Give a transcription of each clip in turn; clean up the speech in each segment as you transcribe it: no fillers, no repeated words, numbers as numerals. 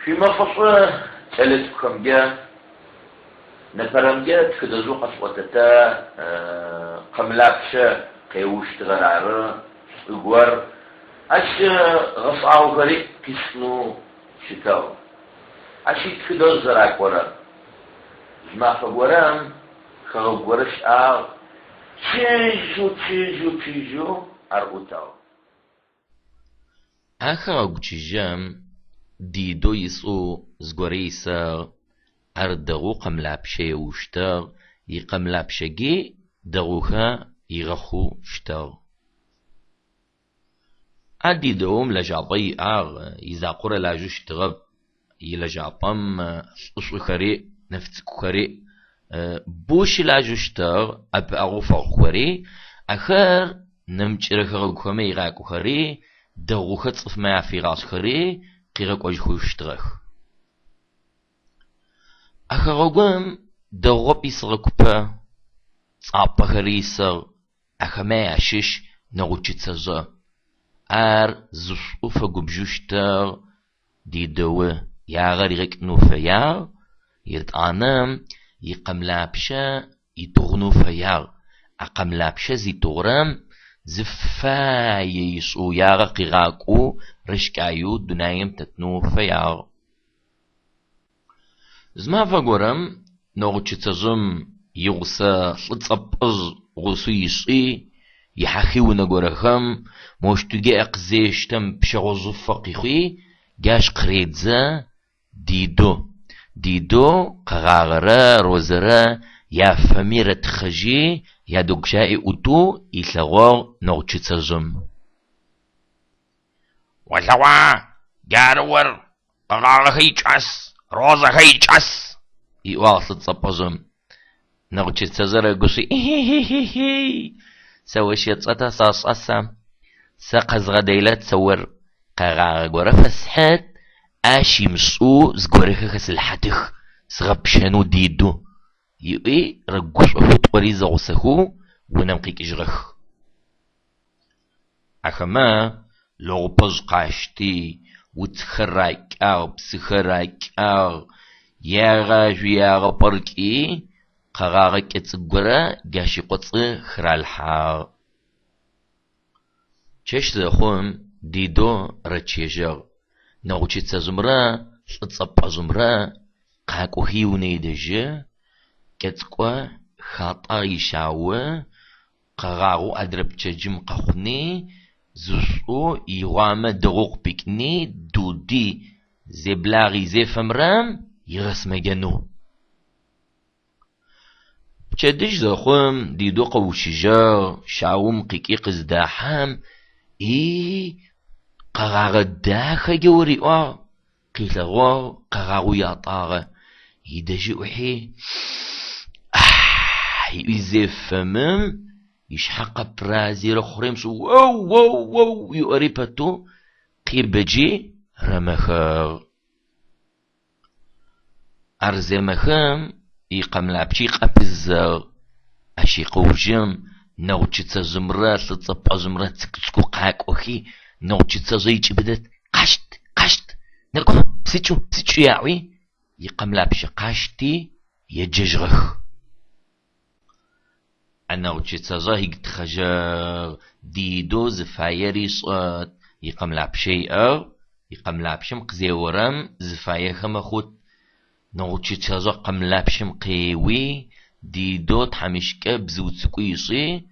في مفصل ثلاثكم جاء نفرم جاء تكدزو قصوتتا قملابشة قيوش تغرار اقوار اش غصعو غريب كسنو شتاو اشي تكدو زراك ورا جمع فقورام خغورش تشيجو ارغوتاو آخر أوجيجام ديدو يسو زغوريسا أردغو قملابشي وشتاغ يقملابشي دغوها يغخو شتاغ أديدوم لجاطي إذا قرى لاجو شتغب يلجاطم أصو خري نفتك خري بوش لاجو شتاغ أب أغوفا خري أخر نمجر خري يغاكو خري دغوخة صف ما في راس خري قيرك وجهو شتغخ أخرجم دغوب يسرقبا صعب خريسر أخما يعشش نغوتش تزا زوف جبجوشتر دي دو يغريك نوفيار يتعنم يقملابشا يتغنو فيار أقملابشا زي تغرم زفاي يسو ياغا قراقو رشكايو دنايم تتنو فيار زما فاقورم نوغتش تزم يغسا لتصبز غسو يسي يحخيو نغورخم موشتوغي اقزيشتم بشغوزو فقيخي جاش قريدزا ديدو قغاغرا روزرا يا فميرة تخجي يا دوكشاي اوتو يثغور نوغتش تزم وثوا جارور قغاغ هيجاس روزا هيجاس يواصل تصبزم نوغتش تزر قصي سوش يتصتا صاصا ساقز غديلة تصور قغاغ غورا فسحات اشي مسو زغوريخ خسلحتخ سغبشانو ديدو يوئي رقوش أفوت وريزا غسخو ونمقيك إجرخ أخما لغو بز قاشتي وتخراك بسخراك ياغاج ياغا بركي قغاغك اتسقورا قاشي قطس خرالحا چش زخون ديدو رچيجر نغوشي تزمرا لتصبع زمرا قاكو هيوني دجي كتقوى خاطا يشاوى قغاغو أدرب تجم قخني زوسو يغامة دغوق بكني دودي زبلاغي زي فمرام يغسم جنو بتشدش زخوم ديدو قوشجار شاوم قيقي قزداحام قغاغ داخا جوري قيلغو قغاغو ياطاغ يدجي وحي يزفمم يشحق برازي رخرمس واو يقريبتو قيبجي رمخا أرزمخم يقام لابشي قابزر أشي قوجم نوتشتا زمرا تتصبع زمرا تسكو قاك وخي نوتشتا زيج بدت قشت نركو سيتشو ياوي يقام لابشي قاشتي يججرخ أنا وجدت زاهق تخجر ديدو زفايري صوت يقام لابشي يقام لابشم قزيورم زفاير خمخوت نوجدت زا قام لابشم قيوي ديدو تحمشك بزوت سكويصي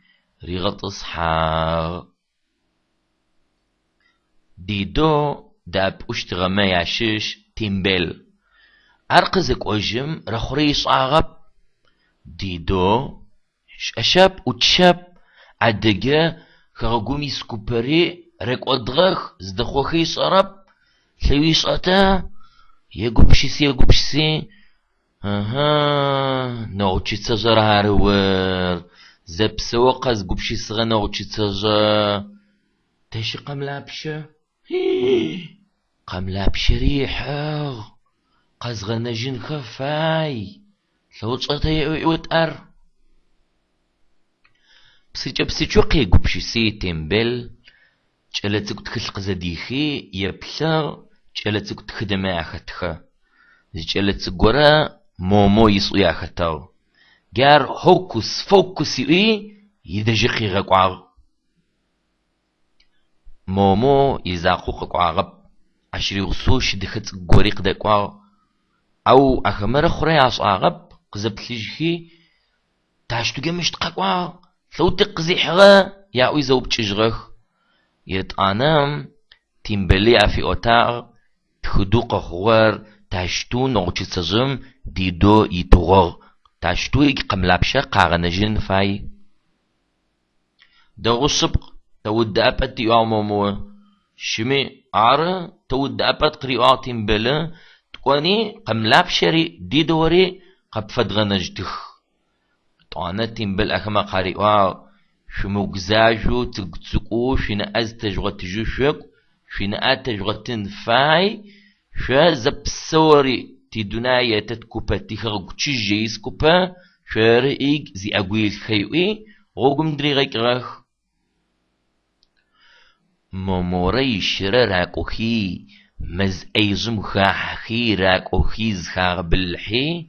ريغط اصحى ديدو داب اشتغما يعشش تيمبل أرقزك أجم رخريص عغب ديدو أشاب وتشاب عدقا خرقومي سكوبري رك أدغخ زدخوخي صرب ثويس أتا يقبشسي نوغتشي تزر هارور زبسوقا زقبشي صغا نوغتشي تزر تاشي قملابشة قملابشة ريحة قزغنا جن خفاي ثوت أتا يوتأر بسيجو قيقو بشي سي تيمبل جالتك تخلق زديخي يبلا جلتك تخدم أخدها جلتك جرا مومو يسوي أخدها جار هوكس فوكس يدجخي غقعر مومو يزاقو قعرب عشري غسوش دخت غوريق دقوا او اخمر خرياس عرب قزب تلجخي تاشتو جمش تقوا لو تقزي حغا يا ويزو بتشجرخ يتانم تيمبلي في اوتار تخدوق خوار تاشتو نوچ تزم ديدو يتغور تاشتو يقملابشا قارنجن فاي دغو السبق تود أبد يومو شمي عار تود أبد قريعاتين بلا تقواني قملاب شري دي دوري قب فدغنجدخ طعنتين بل أخما قريعا شمو قزاجو تقتقو شنا أز تجغت جوشك شنا أتجغتن فاي شا زبسوري تدنايا تتكوبا تخرج تشجيس كوبا شارئيك زي أقويل خيوي غوغم دريغيك غاخ مموري شراراكوخي مز ايزم خاحخي راكوخي زخار بالحي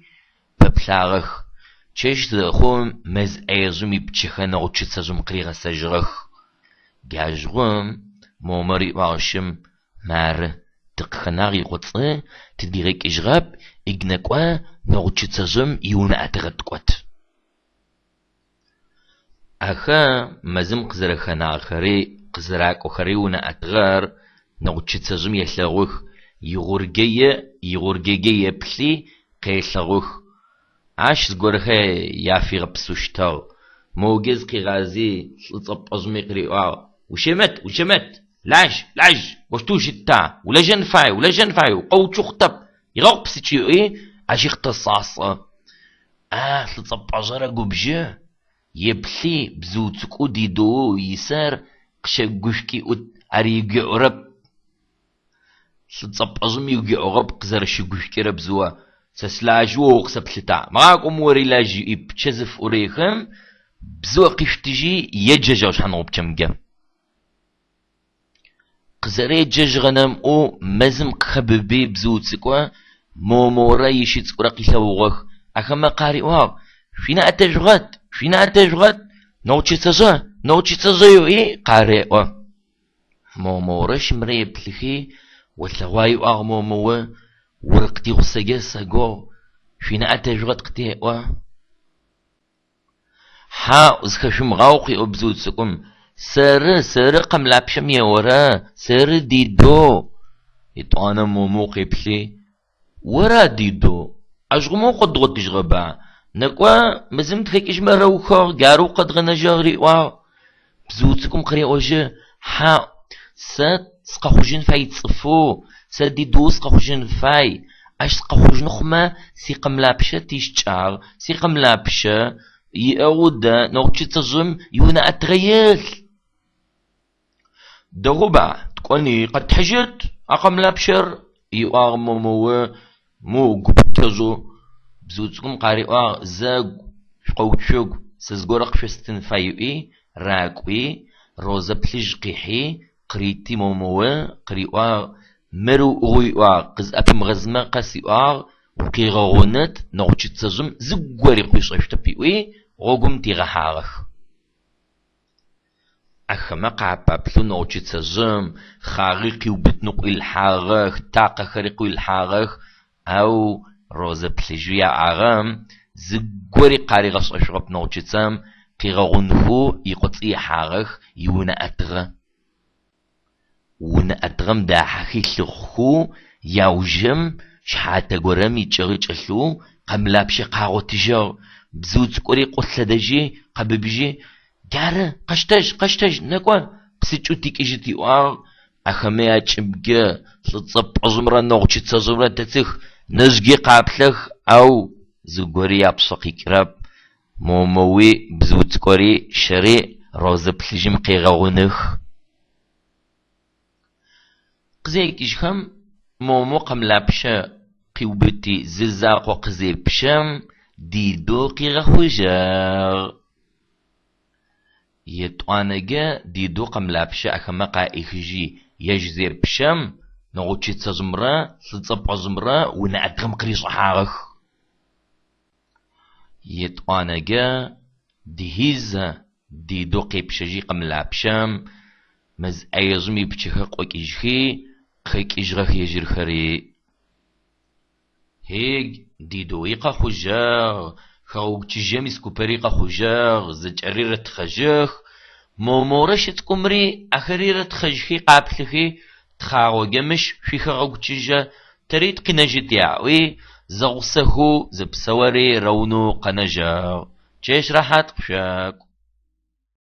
ببلاغخ تشيش دخوم مز ايزم يبتشخن غوتش تسازم قريغا سجرخ جاجغم مموري وارشم مار تقخناغي غوطي تديريك اجغاب اجنكوا نغوتش تسازم يونا اتغتقوت اخا مزم قزرخنا خري قزراك وخريونا أتغار نغتشتزم يسلغوخ يغورجية بسي قيسلغوخ عاش زغورخي يافي غبسوشتاو موجز قي غازي سلطب أزمي قريقا وشمت لاج وشتوش التا ولا جنفاي وقو تشختب يغوق بسيتشيو عاش يختصاصة سلطب أزارة قبجة يبسي بزوتك وديدو يسار قشقوشكي أريقي عرب ستصب أزمي يقي عرب قزر شقوشكي ربزوا سسلاجو وقسبتلتا معاكم وري لاجي بتشزف أريخم بزوا قشتجي يججوش حنو بتشمجم قزر يجج غنم أو مزم خببي بزوتسكوا مومورا يشيتسكوا رقي سوغوخ أخما قاري واو فينا أتجغت نوتشي تزيو قارئ مومورش مريب لخي وثواي أغمومو ورقتي غسجسجو فينا أتجغت قتيئة ها أزخشم غاوقي أبزود سكم سر قملابشم يورا سر ديدو يتوانا مومو قبلي ورا ديدو أشغمو قد غد تجغبا نقوا مزمت خيك إجمع روخور قارو قد غنجاري بزوتكم قري أوجه ها سقخوجن فاي تصفو سدي دوس قخوجن فاي اش سقخوجن خما سي قملابشة تيشتشار سي قملابشة يعود نوتش تزم يونا أتغير دغبا تقولني قد تحجت أقملابشر يوار مو قبتزو بزوتكم قاري زاق قوتشوق سزغورق شستن فايوئي راكوي روزا بلج قيحي قريتي موموا قريوا مرو غويوا قز أبم غزما قاسيوا وقيغا غونت نوتش تزم زغوري قيش اشتبيوي غوغم تيغا حارخ أخما قابا بلو نوتش تزم خارقي وبتنق الحارخ تاقا خارقي الحارخ أو روزا بلجويا عرام زغوري قاري غص اشرب نوتش تزم قيغونفو يقطي حارخ يونا أتغم دا حكي لخو يوجم شحاتا قرم يتشغل قملابشي قاغو تجار بزوت كوري قصة داجي قببجي قارة قشتاج نكوان بسيتشو تيك اجتي وار أخمي أجبقى تلتصب أزمرا نوغشي تزمرا تتخ نزقي قابلخ أو زقوري يابسقي كراب موموي بزوت كوري شري روزا بلجم قيغاغونخ قزيك إجخم مومو قملابشا قيوبتي زلزاق وقزي بشام ديدو قيغاخوجار يتوانجا ديدو قملابشا أخمقا إخجي يجزير بشام نغوتشيت زمرة ستصبع زمرة ونعدغم قريص حارخ يتقانجا ديهيزا دي دوقي بشجيق ملعبشام مز ايزمي بشهق وكيجخي خيك اجرخ يجر خري هيج دي دويقا خجاغ خاوك تجامي سكوبريقا خجاغ زجريرة خجاخ مومورشت كمري اخريرة خجخي قابلخي تخاغو جمش في خاوك تجا تريد قناجت يعوي زغسهو زبسوري رونو قنجا جيش راحت بشاك